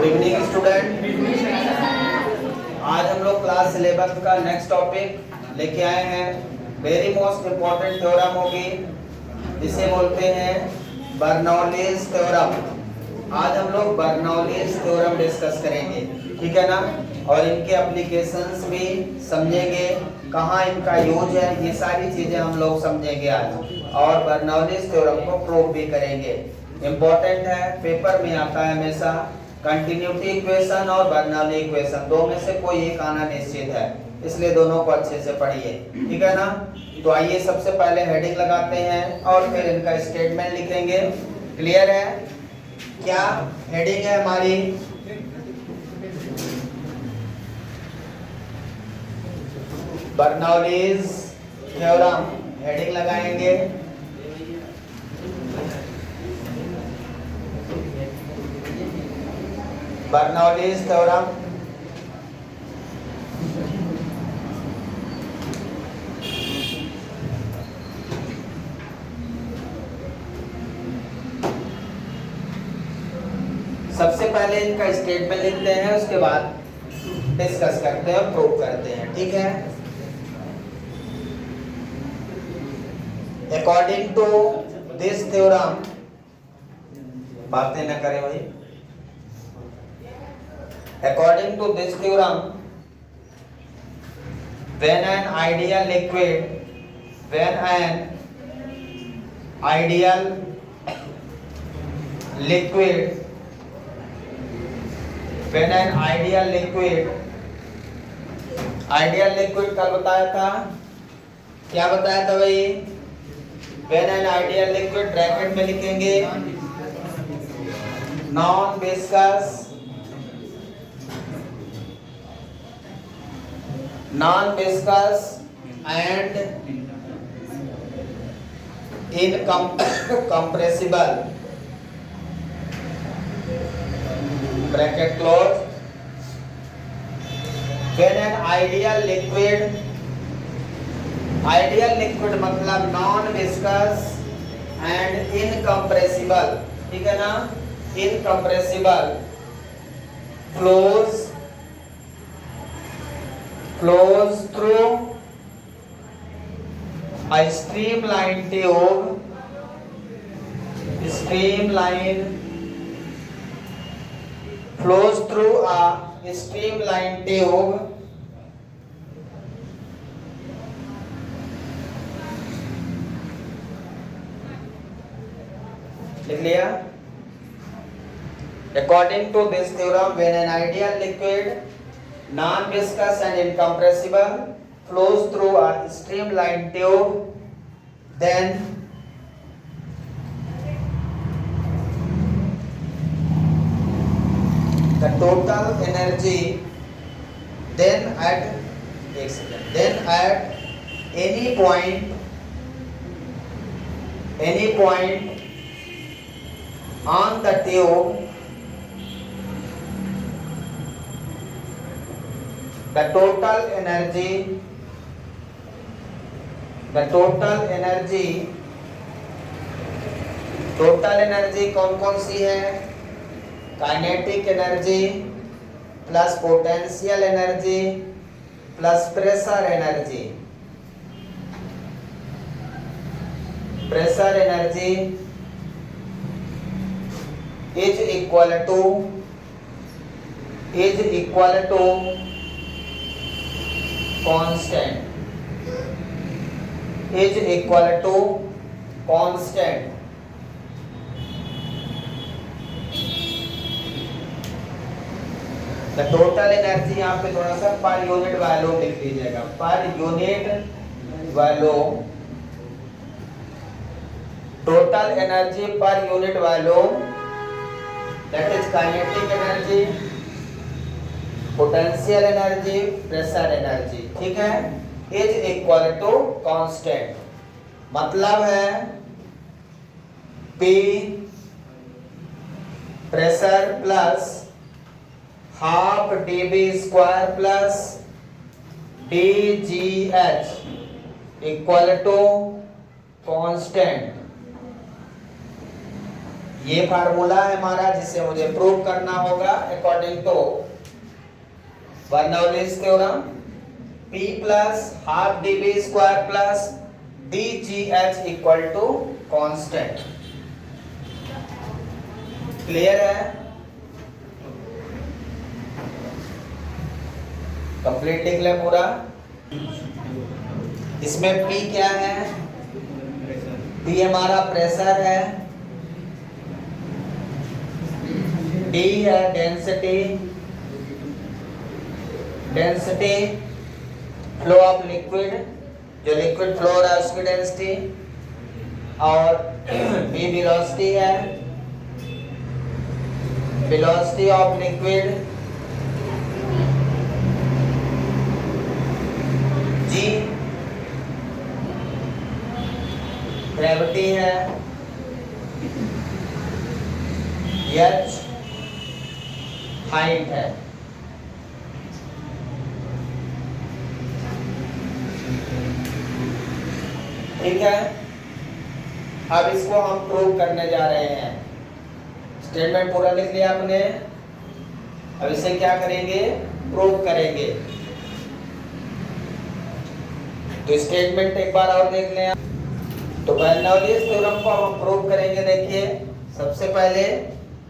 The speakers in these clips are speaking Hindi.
Good evening student. आज हम लोग क्लास 11 का नेक्स्ट टॉपिक लेके आए हैं। वेरी मोस्ट इम्पोर्टेंट थ्योरम होगी, जिसे बोलते हैं बर्नौलीज थ्योरम। आज हम लोग बर्नौलीज थ्योरम डिस्कस करेंगे, ठीक है ना, और इनके एप्लीकेशंस भी समझेंगे, कहाँ इनका यूज है, ये सारी चीजें हम लोग समझेंगे आज, और बर्नौलीज थ्योरम को प्रूव भी करेंगे। इम्पोर्टेंट है, पेपर में आता है हमेशा। कंटिन्यूटी इक्वेशन और बर्नौली इक्वेशन, दो में से कोई एक आना निश्चित है, इसलिए दोनों को अच्छे से पढ़िए, ठीक है ना। तो आइए सबसे पहले हेडिंग लगाते हैं और फिर इनका स्टेटमेंट लिखेंगे। क्लियर है? क्या हेडिंग है हमारी? बर्नौलीज थ्योरम हेडिंग लगाएंगे। बर्नौलीज थ्योरम सबसे पहले इनका स्टेटमेंट लिखते हैं, उसके बाद डिस्कस करते हैं, प्रूव करते हैं, ठीक है। अकॉर्डिंग टू दिस थ्योरम, बातें न करें भाई। According to this theorem, when an ideal liquid, when an ideal liquid, when an ideal liquid, ideal liquid कल बताया था, क्या बताया था भाई? when an ideal liquid bracket में लिखेंगे non viscous, non-viscous and incompressible, bracket close, when an ideal liquid, ideal liquid मतलब non-viscous and incompressible, ठीक है ना, incompressible, flows through a streamline tube, flows through a streamline tube लिख लिया। According to this theorem, when an ideal liquid non-viscous and incompressible flows through a streamline tube, then the total energy, then at any point on the tube, the total energy कौन कौन सी है? Kinetic energy plus potential energy plus pressure energy, is equal to constant, is equal to constant. The total energy यहाँ पे थोड़ा सा पर यूनिट वैल्यूम लिख लीजिएगा, per unit volume, total energy per unit volume, that is kinetic energy, potential energy, pressure energy, ठीक है, इज इक्वल टू कांस्टेंट। मतलब है P pressure plus half dB square plus dGH equal to constant. ये फार्मूला है हमारा जिसे मुझे प्रूव करना होगा according to Bernoulli's theorem. P plus half dv square plus dgh equal to constant. Clear है? कंप्लीट लिख ले पूरा। इसमें P क्या है? P हमारा प्रेशर है, D है डेंसिटी, फ्लो ऑफ लिक्विड, जो लिक्विड फ्लो हो रहा है उसकी डेंसिटी, और V वेलोसिटी है, velocity of liquid, G gravity है, H हाइट है। ठीक है, अब इसको हम प्रूव करने जा रहे हैं। स्टेटमेंट पूरा लिख लिया आपने, अब इसे क्या करेंगे? प्रूव करेंगे। तो स्टेटमेंट एक बार और देख लें। तो बर्नौलीज थ्योरम को हम प्रूव करेंगे। देखिए, सबसे पहले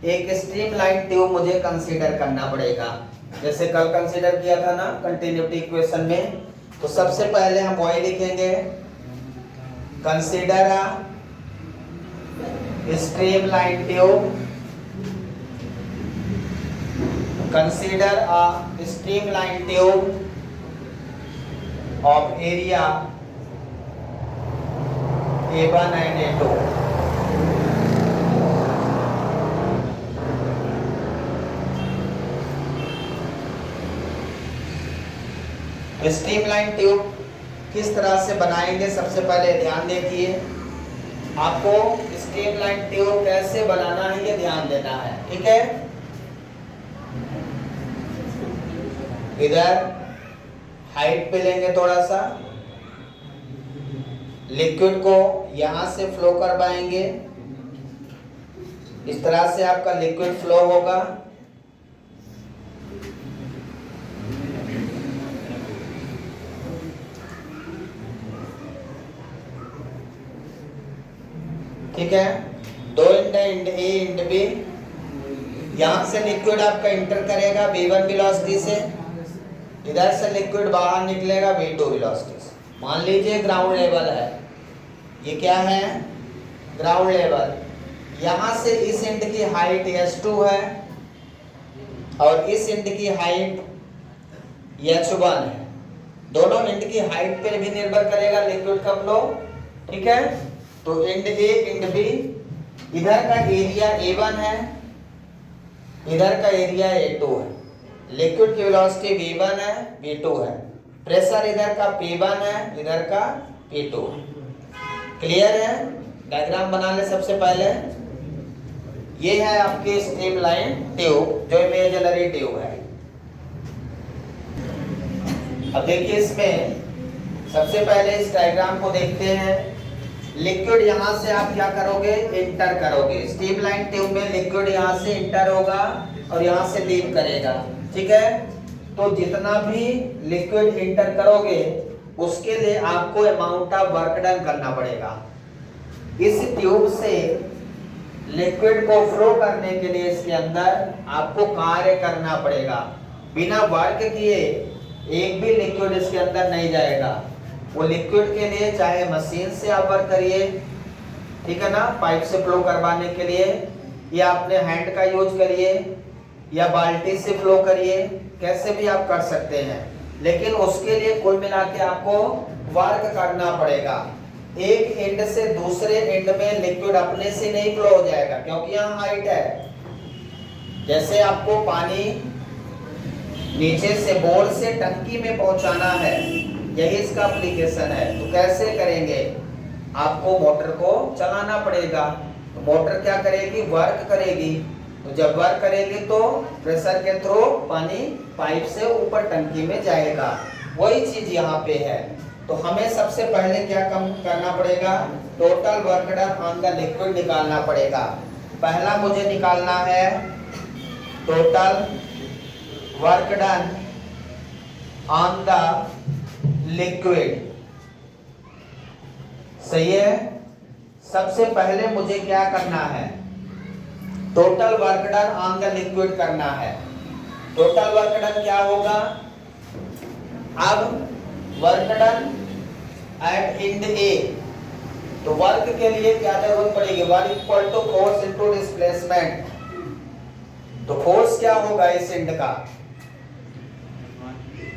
एक स्ट्रीमलाइन ट्यूब मुझे कंसीडर करना पड़ेगा, जैसे कल कंसीडर किया था ना कंटिन्यूटी इक्वेशन में। तो सबसे पहले हम वही लिखेंगे, consider a streamline tube, consider a streamline tube of area A1 and A2। Streamline tube किस तरह से बनाएंगे? सबसे पहले ध्यान देखिए, आपको स्ट्रीमलाइन ट्यूब कैसे बनाना है ये ध्यान देना है। ठीक है, इधर हाइट पे लेंगे थोड़ा सा, लिक्विड को यहां से फ्लो करवाएंगे, इस तरह से आपका लिक्विड फ्लो होगा। ठीक है, दो इंड ए इंड बी, यहां से लिक्विड आपका इंटर करेगा V1 वेलोसिटी से, इधर से लिक्विड बाहर निकलेगा V2 वेलोसिटी से। मान लीजिए ग्राउंड लेवल है, ये क्या है? Ground level. यहां से इस एंड की हाइट S2 है और इस एंड की हाइट H1 है। दोनों एंड की हाइट पर भी निर्भर करेगा लिक्विड का फ्लो। ठीक है, तो एंड ए एंड बी, इधर का एरिया A1 है, इधर का एरिया A2 है, लिक्विड की वेलोसिटी V1 है, V2 है, प्रेशर इधर का P1 है, इधर का P2 है। क्लियर है? डायग्राम बना ले सबसे पहले। ये है आपकी स्ट्रीमलाइन ट्यूब, जो इमेजिनरी ट्यूब है। अब देखिए, इसमें सबसे पहले इस डायग्राम को देखते हैं। लिक्विड यहां से आप क्या करोगे? इंटर करोगे। स्ट्रीमलाइन ट्यूब में लिक्विड यहां से इंटर होगा और यहां से लीव करेगा। ठीक है, तो जितना भी लिक्विड इंटर करोगे उसके लिए आपको अमाउंट ऑफ वर्क डन करना पड़ेगा। इस ट्यूब से लिक्विड को फ्लो करने के लिए इसके अंदर आपको कार्य करना पड़ेगा। बिना वर्क किए एक भी लिक्विड इसके अंदर नहीं जाएगा। वो लिक्विड के लिए चाहे मशीन से आप वर्क करिए, ठीक है ना, पाइप से फ्लो करवाने के लिए, या अपने हैंड का यूज करिए, या बाल्टी से फ्लो करिए, कैसे भी आप कर सकते हैं। लेकिन उसके लिए कुल मिला के आपको वर्क करना पड़ेगा। एक एंड से दूसरे एंड में लिक्विड अपने से नहीं फ्लो हो जाएगा, क्योंकि यहाँ हाइट है। जैसे आपको पानी नीचे से बोर से टंकी में पहुंचाना है, यही इसका एप्लीकेशन है। तो कैसे करेंगे? आपको मोटर को चलाना पड़ेगा। तो मोटर क्या करेगी? वर्क करेगी। तो जब वर्क करेगी तो प्रेशर के थ्रू पानी पाइप से ऊपर टंकी में जाएगा। वही चीज यहाँ पे है। तो हमें सबसे पहले क्या कम करना पड़ेगा? Total work done on the liquid निकालना पड़ेगा। पहला मुझे निकालना है total work done on the liquid. सही है। सबसे पहले मुझे क्या करना है, total work done on the liquid करना है। टोटल वर्क डन क्या होगा, अब work done at end A, तो वर्क के लिए क्या जरूरत पड़ेगी, work equal to force into displacement. तो फोर्स क्या होगा इस इंड का,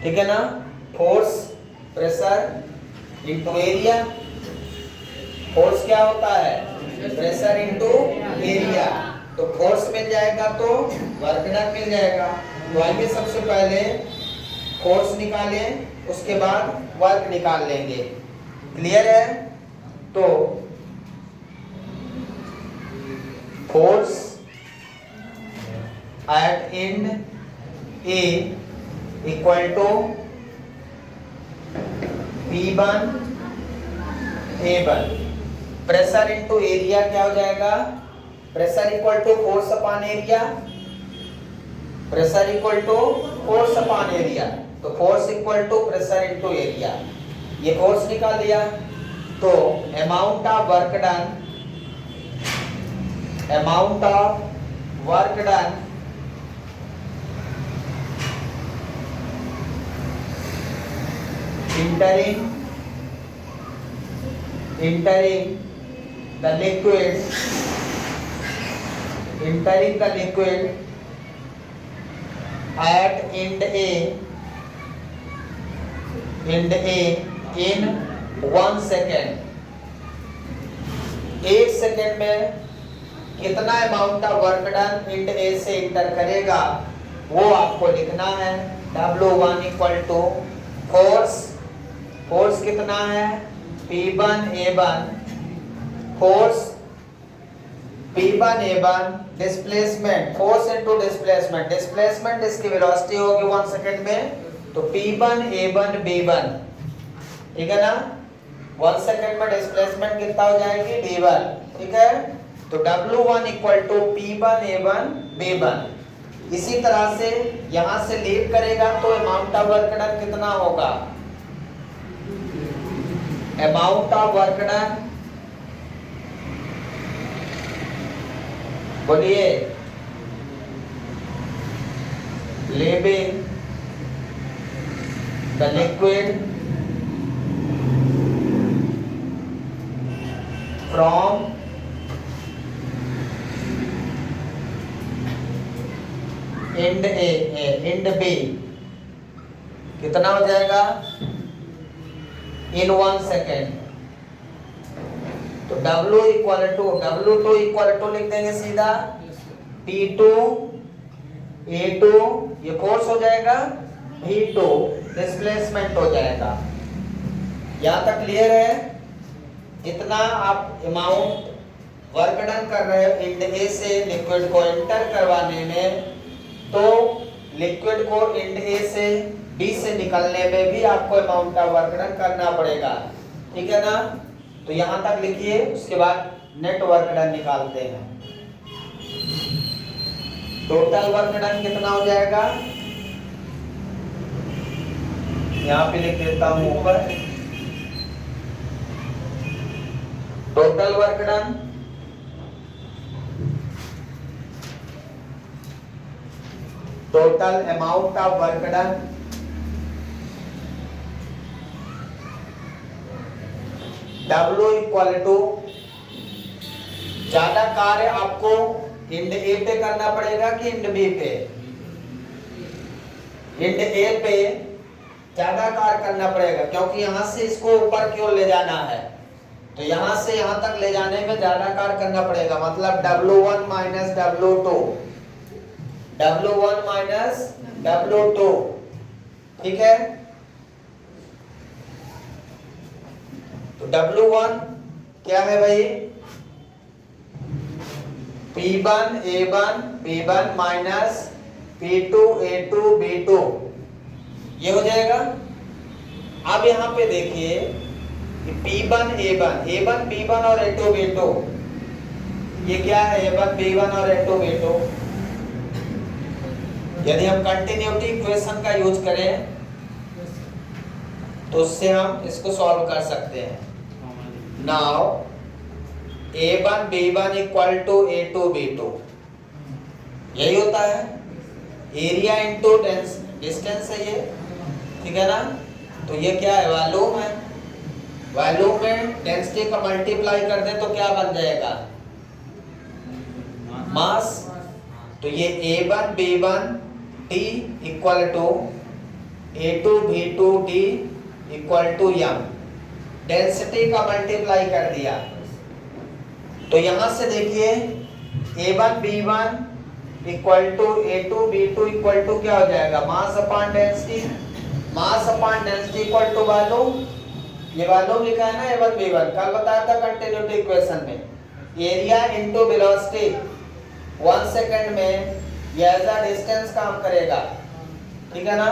ठीक है ना, force pressure into area. Force क्या होता है, प्रेशर इनटू एरिया। तो फोर्स मिल जाएगा तो वर्क डन मिल जाएगा। तो आइए सबसे पहले फोर्स निकालें, उसके बाद वर्क निकाल लेंगे। क्लियर है। तो force at end A equal to P1 A1। Pressure into area क्या हो जाएगा, pressure equal to force upon area. Pressure equal to force upon area, तो force equal to pressure into area. ये फोर्स निकाल दिया। तो amount of work done, amount of work done entering the liquid, entering the liquid at end A in 1 second। 1 second में कितना amount of work done end A से इंटर करेगा वो आपको लिखना है। W1 equal to force, force कितना है P1 A1, force P1 A1, displacement force into displacement, displacement इसकी वेलोसिटी होगी 1 सेकंड में, तो P1 A1 B1, ठीक है ना। 1 सेकंड में डिस्प्लेसमेंट कितना हो जाएगी B1, ठीक है। तो W1 equal to P1 A1 B1। इसी तरह से यहां से लीड करेगा तो अमाउंट ऑफ वर्क डन कितना होगा, अमाउंट ऑफ वर्क डन, बोलिए, leaving the liquid from end A, end B, कितना हो जाएगा in 1 सेकेंड। तो W इक्वल टू लिख देंगे सीधा P2 A2, ये फोर्स हो जाएगा, V2 डिस्प्लेसमेंट हो जाएगा। यहां तक क्लियर है। इतना आप अमाउंट वर्क डन कर रहे हो इंड ए से लिक्विड को एंटर करवाने में, तो लिक्विड को इंड ए से बी से निकलने में भी आपको अमाउंट ऑफ वर्क डन करना पड़ेगा, ठीक है ना। तो यहां तक लिखिए, उसके बाद नेट वर्क डन निकालते हैं। टोटल वर्क डन कितना हो जाएगा, यहां पे लिख देता हूं ऊपर, total work done total amount of work done W equal to, ज्यादा कार्य आपको इंड ए पे करना पड़ेगा कि इंड बी पे, इंड ए पे ज्यादा कार्य करना पड़ेगा, क्योंकि यहां से इसको ऊपर की ओर ले जाना है, तो यहां से यहां तक ले जाने में ज्यादा कार्य करना पड़ेगा। मतलब W1 minus W2, W1 minus W2, ठीक है। तो W1 क्या है भाई, P1 A1 B1 minus P2 A2 B2, ये हो जाएगा। अब यहां पे देखिए P1 A1 A1 B1 और A2 B2, ये क्या है A1 B1 और A2 B2। यदि हम कंटिन्यूटी इक्वेशन का यूज करें तो उससे हम इसको सॉल्व कर सकते हैं। Now A1 B1 equal to A2 B2, यही होता है, एरिया इंटू डिस्टेंस है ये, ठीक है ना। तो ये क्या है, वॉल्यूम है। वॉल्यूम में डेंसिटी का मल्टीप्लाई कर दें तो क्या बन जाएगा, मास। तो ये A1 B1 T equal to A2 B2 D equal to m, density का मल्टीप्लाई कर दिया। तो यहां से देखिए A1 B1 equal to A2 B2 equal to क्या हो जाएगा, mass upon density. Mass upon density equal to volume. ये वॉल्यूम लिखा है ना A1 B1, कल बताया था कंटिन्यूटी इक्वेशन में। एरिया इनटू वेलोसिटी 1 सेकंड में ये एज अ डिस्टेंस काम करेगा, ठीक है ना।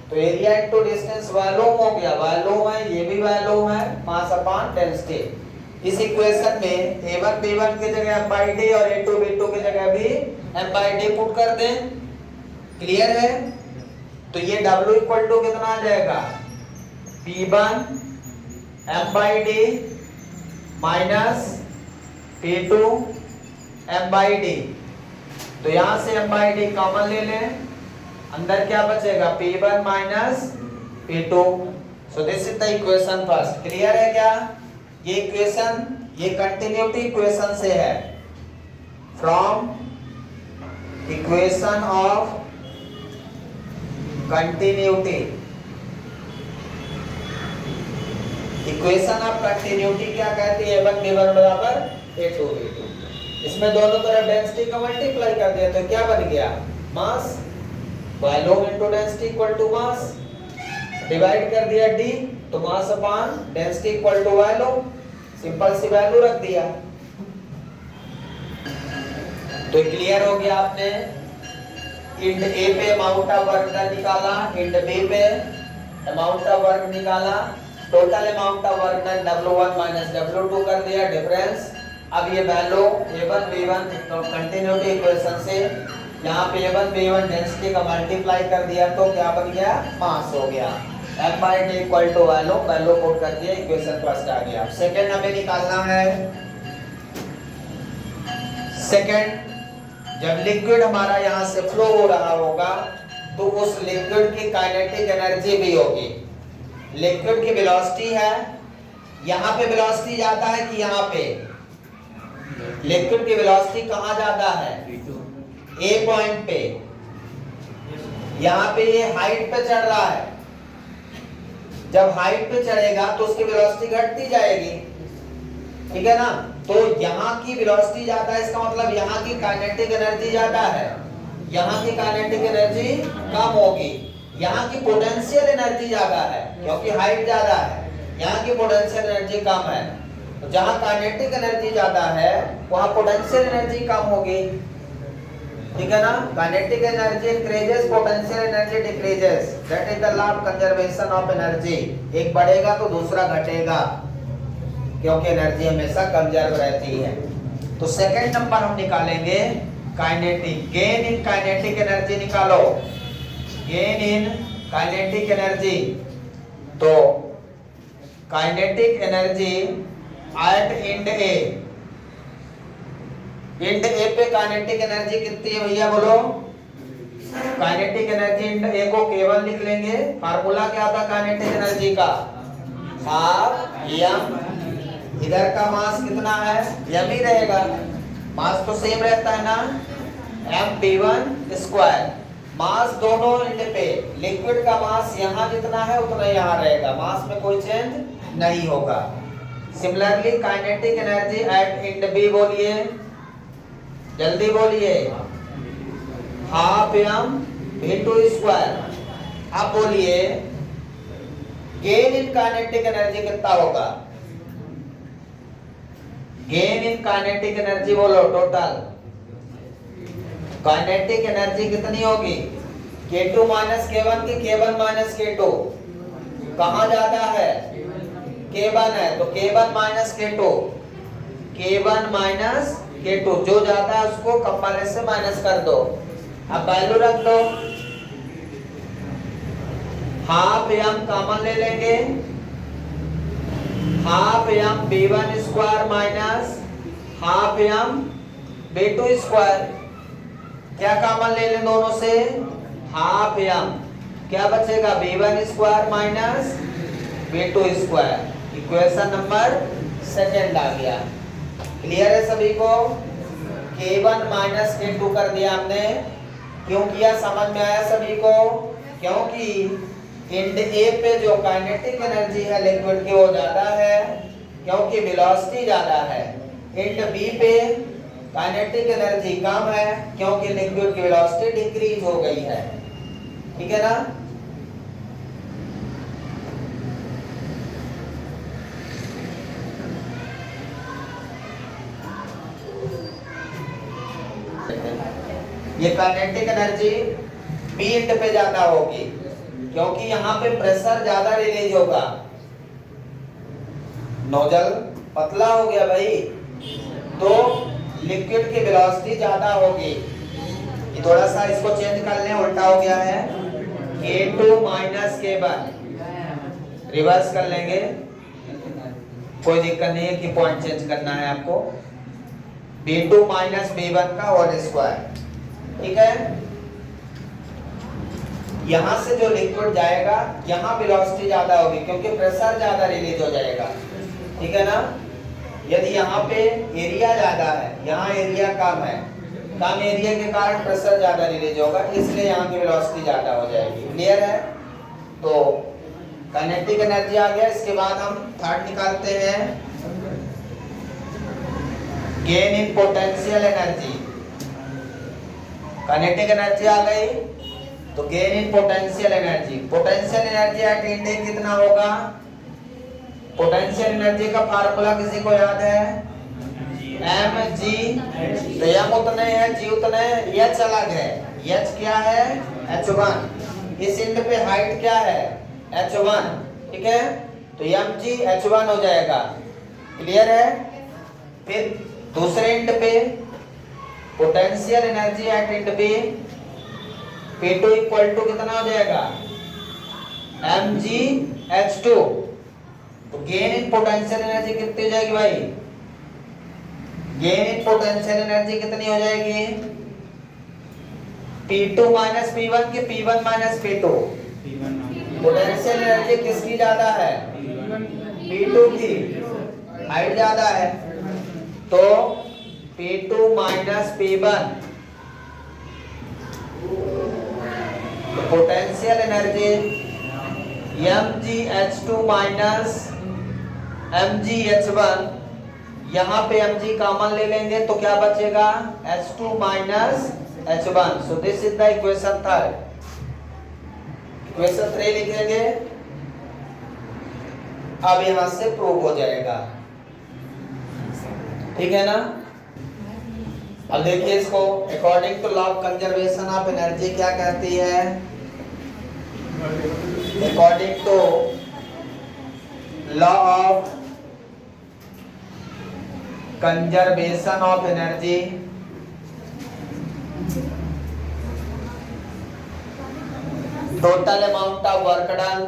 तो एरिया इनटू डिस्टेंस वॉल्यूम हो गया, वॉल्यूम है, ये भी वॉल्यूम है, मास अपॉन डेंसिटी। इस इक्वेशन में A1 B1 की जगह m/d और A2 B2 की जगह भी m/d पुट कर दें। क्लियर है। तो ये W इक्वल टू कितना आ जाएगा, P1 m/d minus P2 m/d। तो यहां से m/d कॉमन ले लें, अंदर क्या बचेगा, P1 minus P2। So this is the equation first. Clear है क्या। ये इक्वेशन ये कंटिन्यूटी इक्वेशन से है, from equation of continuity. Equation of continuity क्या कहती है, A1 B1 बराबर A2 B2। इसमें दोनों तरफ डेंसिटी का मल्टीप्लाई कर दिया तो क्या बन गया, mass. Volume into density equal to mass, divide कर दिया D, तो mass upon density equal to volume. Simple सी वैल्यू रख दिया। तो क्लियर हो गया। आपने इंड A पे अमाउंट ऑफ वर्क निकाला, इंड B पे अमाउंट ऑफ वर्क निकाला, total amount of work done W1 minus W2 कर दिया, डिफरेंस। अब ये value A1 B1 continuity equation से यहाँ पे A1 B1 डेंसिटी का मल्टीप्लाई कर दिया तो क्या बन गया, मास हो गया। m/d equal to value, value put कर दिया, इक्वेशन फर्स्ट आ गया। सेकंड हमें निकालना है। सेकंड, जब लिक्विड हमारा यहाँ से फ्लो हो रहा होगा तो उस लिक्विड की काइनेटिक एनर्जी भी होगी। लिक्विड की वेलोसिटी है, यहाँ पे वेलोसिटी जाता है कि यहाँ पे, लिक्विड की वेलोसिटी कहाँ जाता है, A पॉइंट पे। यहाँ पे ये हाइट पे चढ़ रहा है, जब हाइट पे चढ़ेगा तो उसकी वेलोसिटी घटती जाएगी, ठीक है ना। तो यहाँ की वेलोसिटी ज्यादा है, इसका मतलब यहाँ की काइनेटिक एनर्जी ज्यादा है, यहाँ की काइनेटिक एनर्जी कम होगी। यहाँ की पोटेंशियल एनर्जी ज्यादा है क्योंकि हाइट ज्यादा है, यहाँ की पोटेंशियल एनर्जी कम है। तो जहाँ काइनेटिक एनर्जी ज्यादा है वहाँ पोटेंशियल एनर्जी कम होगी, ठीक है ना। Kinetic energy increases, potential energy decreases, that is the law of conservation of energy. एक बढ़ेगा तो दूसरा घटेगा क्योंकि एनर्जी हमेशा कंजर्व रहती है। तो सेकंड नंबर हम निकालेंगे kinetic, gain in kinetic energy निकालो, गेन इन काइनेटिक एनर्जी। तो kinetic energy at end A, end A पे काइनेटिक एनर्जी कितनी है भैया बोलो। काइनेटिक एनर्जी इंड ए को K1 लिख लेंगे, फार्मूला क्या था काइनेटिक एनर्जी का, हाफ m। इधर का मास कितना है, m ही रहेगा, मास तो सेम रहता है ना, m/v1 स्क्वायर। मास दोनों इंड पे, लिक्विड का मास यहाँ जितना है उतना यहाँ रहेगा, मास में कोई चेंज नहीं होगा। Similarly kinetic energy at end B बोलिए, जल्दी बोलिए, हाफ m/v2 स्क्वायर। अब बोलिए गेन इन काइनेटिक एनर्जी कितना होगा, गेन इन काइनेटिक एनर्जी बोलो, टोटल काइनेटिक एनर्जी कितनी होगी, K2 माइनस K1 की K1 माइनस K2, कहाँ जाता है, K1 है तो K1 minus K2, K1 minus K2 जो ज्यादा है उसको कम वाले से माइनस कर दो। अब वैल्यू रख दो, हाफ एम कॉमन ले लेंगे, half M B1 square minus half M B2 square. क्या कॉमन ले लें दोनों से? Half M. क्या बचेगा? B1 square minus B2 square. Equation number second आ गया। क्लियर है सभी को? K1 माइनस K2 कर दिया हमने। क्यों किया समझ में आया सभी को? क्योंकि इंड ए पे जो काइनेटिक एनर्जी है लिक्विड की वो ज्यादा है, क्योंकि वेलोसिटी ज्यादा है। इंड बी पे काइनेटिक एनर्जी कम है, क्योंकि लिक्विड की वेलोसिटी डिक्रीज हो गई है। ठीक है ना? ये काइनेटिक एनर्जी बी इंड पे ज्यादा होगी, क्योंकि यहाँ पे प्रेशर ज्यादा रिलीज होगा। नोजल पतला हो गया भाई, तो लिक्विड की वेलोसिटी ज्यादा होगी। ये थोड़ा सा इसको चेंज कर लें, उल्टा हो गया है। K2 माइनस K1 रिवर्स कर लेंगे, कोई दिक्कत नहीं है कि पॉइंट चेंज करना है आपको। B2 माइनस B1 का होल स्क्वायर। ठीक है? यहां से जो लिक्विड जाएगा यहां वेलोसिटी ज्यादा होगी, क्योंकि प्रेशर ज्यादा रिलीज हो जाएगा। ठीक है ना? यदि यहाँ पे एरिया ज्यादा है, यहाँ एरिया कम है, कम एरिया के कारण प्रेशर ज्यादा रिलीज होगा, इसलिए यहाँ की वेलोसिटी ज्यादा हो जाएगी। क्लियर है? तो काइनेटिक एनर्जी आ गया। इसके बाद हम थर्ड निकालते हैं, gain in potential energy. Kinetic energy आ गई, तो gain in potential energy. Potential energy at end A कितना होगा? पोटेंशियल एनर्जी का फार्मूला किसी को याद है? mg। तो m उतने है, g उतने है, h अलग है। h क्या है? h1। इस इंड पे हाइट क्या है? h1। ठीक है? तो mg h1 हो जाएगा। क्लियर है? फिर दूसरे इंड पे पोटेंशियल एनर्जी एट इंड पे P2 इक्वल टू कितना हो जाएगा? mg h2। तो गेन इन पोटेंशियल एनर्जी कितनी हो जाएगी भाई? गेन इन पोटेंशियल एनर्जी कितनी हो जाएगी? P2 माइनस P1 की P1 minus P2। Potential energy किसकी ज्यादा है? P2 की, हाइट ज्यादा है, तो P2 minus P1। Potential energy mgh2 minus mgh1। यहाँ पे mg कॉमन ले लेंगे तो क्या बचेगा? h2 minus h1। So this is the equation third. Equation 3 लिखेंगे। अब यहां से प्रूव हो जाएगा। ठीक है ना? अब देखिए इसको, according to law of conservation of energy क्या कहती है? According to law of conservation of energy, total amount of work done,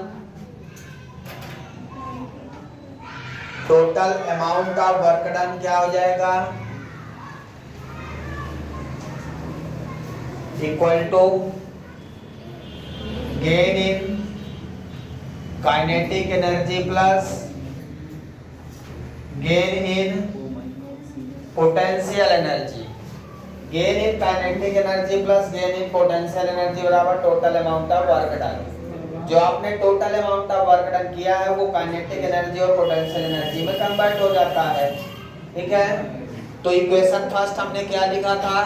total amount of work done क्या हो जाएगा? Equal to gain in kinetic energy plus gain in potential energy. Gain in kinetic energy plus gain in potential energy बराबर total amount of work done. जो आपने total amount of work done किया है वो काइनेटिक एनर्जी और पोटेंशियल एनर्जी में कन्वर्ट हो जाता है। ठीक है? तो इक्वेशन फर्स्ट हमने क्या लिखा था?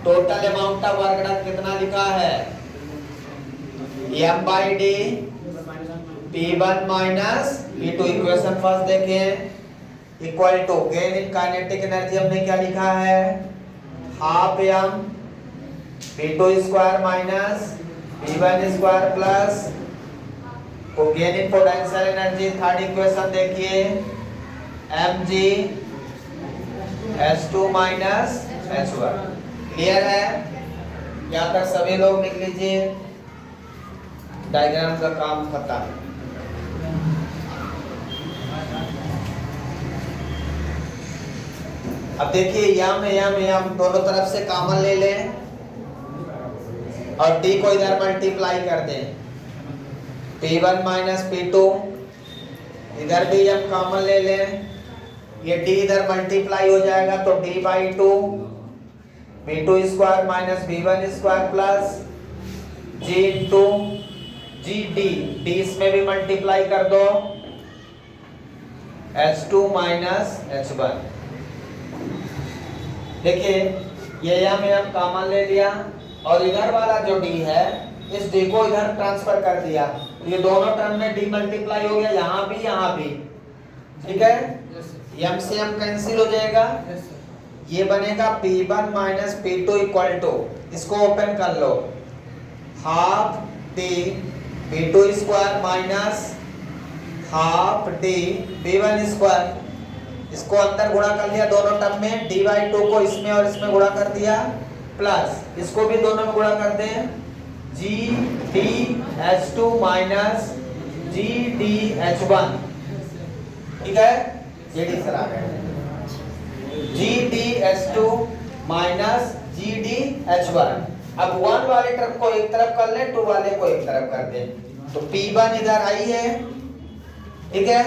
Total amount of work done कितना लिखा है? m by d P1 minus P2। Equation first देखें, equal to gain in kinetic energy हमने क्या लिखा है? Half m P2 square minus P1 square plus को gain in potential energy third equation देखिए, mg H2 minus H1। Clear है? यहाँ तक सभी लोग लिख लीजिए। डायग्राम का काम खत्म। अब देखिए यम दोनों तरफ से कॉमन ले लें और d को इधर मल्टीप्लाई कर दें। P1 माइनस P2, इधर भी यम कॉमन ले लें, ये d इधर मल्टीप्लाई हो जाएगा तो d by 2, P2 square minus B1 square plus g into G D इसमें भी मल्टीप्लाई कर दो, H2 माइनस H1। देखिए ये यम कॉमन ले लिया और इधर वाला जो d है इस d को इधर ट्रांसफर कर दिया, ये दोनों टर्म में d मल्टीप्लाई हो गया, यहाँ भी। ठीक है, यम से यम कैंसिल हो जाएगा, ये बनेगा P1 minus P2 equal to, इसको ओपन कर लो, half d P2 square minus half d P1 square, इसको अंदर गुणा कर लिया दोनों टर्म में, d बाई 2 को इसमें और इसमें गुणा कर दिया, प्लस इसको भी दोनों में गुणा कर दें, g d H2 minus g d H1। ठीक है, ये डी सर आ गया, g d H2 minus g d H1। अब 1 वाले टर्म को एक तरफ कर ले, 2 वाले को एक तरफ कर दे, तो P1 इधर आई है। ठीक है,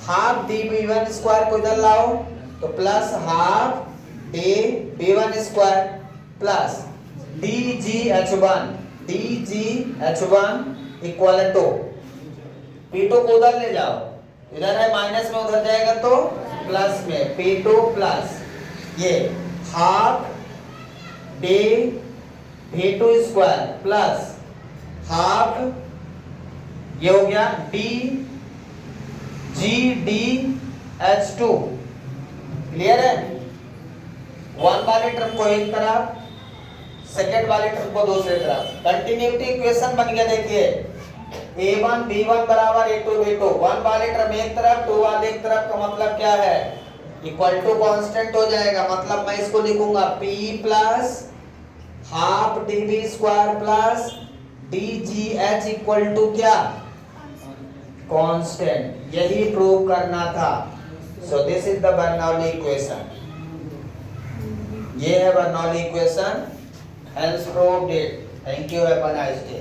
हाफ डी B1 स्क्वायर को इधर लाओ तो plus half D B1 square plus dg H1 equal to P2 को उधर ले जाओ, इधर है माइनस में, उधर जाएगा तो प्लस में, P2 प्लस ये half D B2 square plus half ये हो गया d GD H2। क्लियर है? 1 वाले टर्म को एक तरफ, सेकेंड वाले टर्म को दूसरे तरफ, कंटिन्यूटी इक्वेशन बन गया। देखिए A1 B1 बराबर A2 B2, 1 वाले टर्म एक तरफ, 2 वाले एक तरफ का मतलब क्या है, इक्वल टू कांस्टेंट हो जाएगा, मतलब मैं इसको लिखूंगा P plus half DB square plus DGH equal to क्या, कांस्टेंट। यही प्रूव करना था। So this is the Bernoulli equation, ये है Bernoulli equation, hence proved it. Thank you, have a nice day.